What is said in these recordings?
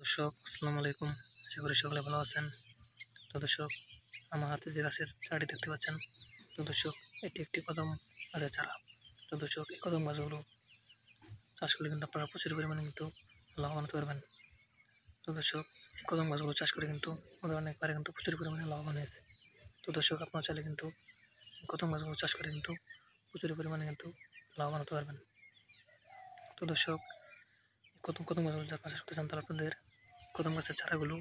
দর্শক আসসালামু আলাইকুম। আশা করি সকলে ভালো আছেন। তো দর্শক, আমার হাতে যে গাছের চারাটি দেখতে পাচ্ছেন, তো দর্শক এটি একটি কদম গাছের চারা। তো দর্শক, এই কদম গাছগুলো চাষ করলে কিন্তু আপনারা প্রচুর পরিমাণে কিন্তু লাভবান হতে পারবেন। তো দর্শক, এই কদম গাছগুলো চাষ করে কিন্তু আমাদের অনেকবারে কিন্তু প্রচুর পরিমাণে লাভবান হয়েছে। তো দর্শক, আপনারা চাইলে কিন্তু এই কদম গাছগুলো চাষ করে কিন্তু প্রচুর পরিমাণে কিন্তু লাভবান হতে পারবেন। তো দর্শক, এই কদম কদম গাছগুলো যারা চাষ করতে চান তারা আপনাদের কদম গাছের চারাগুলো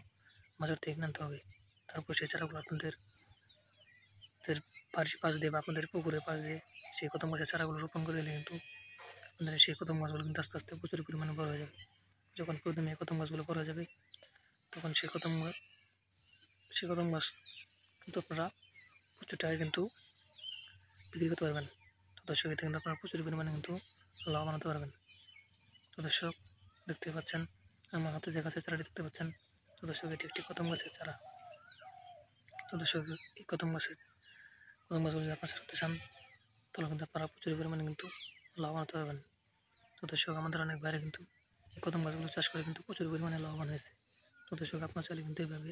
বাজার থেকে কিনতে হবে। তারপর সেই চারাগুলো আপনাদের বাড়ির পাশ দিয়ে বা আপনাদের পুকুরের পাশ দিয়ে সেই কদম গাছের চারাগুলো রোপণ করে দিলে কিন্তু আপনাদের সেই কদম গাছগুলো কিন্তু আস্তে আস্তে প্রচুর পরিমাণে বড় হয়ে যাবে। যখন প্রথমে এই কদম গাছগুলো বড় হয়ে যাবে তখন সেই কদম গাছ কিন্তু আপনারা প্রচুর টাকায় কিন্তু বিক্রি করতে পারবেন। তো দর্শক, এতে কিন্তু আপনারা প্রচুর পরিমাণে কিন্তু লাভবান হতে পারবেন। তো দর্শক, দেখতে পাচ্ছেন আমার হাতে যে গাছের চারাটি দেখতে পাচ্ছেন, তো দর্শক এটি একটি কদম গাছের চারা। তো দর্শক, এই কদম গাছগুলো যদি আপনারা চাষ করতে চান তাহলে কিন্তু আপনারা প্রচুর পরিমাণে কিন্তু লাভবান হতে পারবেন। তো দর্শক, আমাদের অনেক বাইরে কিন্তু এই কদম গাছগুলো চাষ করে কিন্তু প্রচুর পরিমাণে লাভবান হয়েছে। তো দর্শক, আপনার চাইলে কিন্তু এইভাবে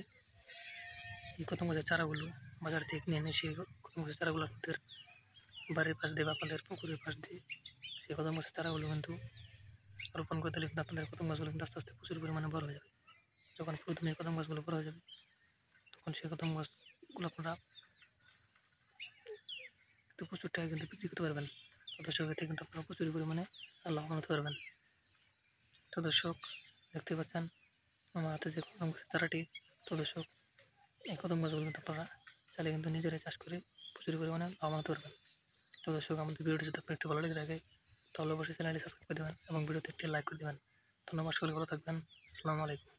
এই কদম গাছের চারাগুলো বাজার থেকে কিনে এনে সেই কদম গাছের চারাগুলো আপনাদের বাড়ির পাশ দিয়ে বা আপনাদের পুকুরের পাশ দিয়ে সেই কদম গাছের চারাগুলো কিন্তু রোপণ করে দিলে কিন্তু আপনাদের কদম গাছগুলো কিন্তু আস্তে আস্তে প্রচুর পরিমাণে বড় হয়ে যাবে। যখন প্রথমে এই কদম গাছগুলো বড় হয়ে যাবে তখন সেই কদম গাছগুলো আপনারা কিন্তু প্রচুর টাকা কিন্তু বিক্রি করতে পারবেন। তো দর্শক, এতে কিন্তু আপনারা প্রচুর পরিমাণে লাভবান হতে পারবেন। তো দর্শক, দেখতে পাচ্ছেন আমার হাতে যে কদম গাছের চারাটি। তো দর্শক, এই কদম গাছগুলো কিন্তু আপনারা চাইলে কিন্তু নিজেরাই চাষ করে প্রচুর পরিমাণে লাভবান হতে পারবেন। তো দর্শক, আমাদের ভিডিওটি যদি আপনার একটু ভালো লেগে থাকে তাহলে অবশ্যই চ্যানেলটি সাবস্ক্রাইব করে দেবেন এবং ভিডিওতে একটি লাইক করে দেবেন। ধন্যবাদ, সকলে ভালো থাকবেন। আসসালামু আলাইকুম।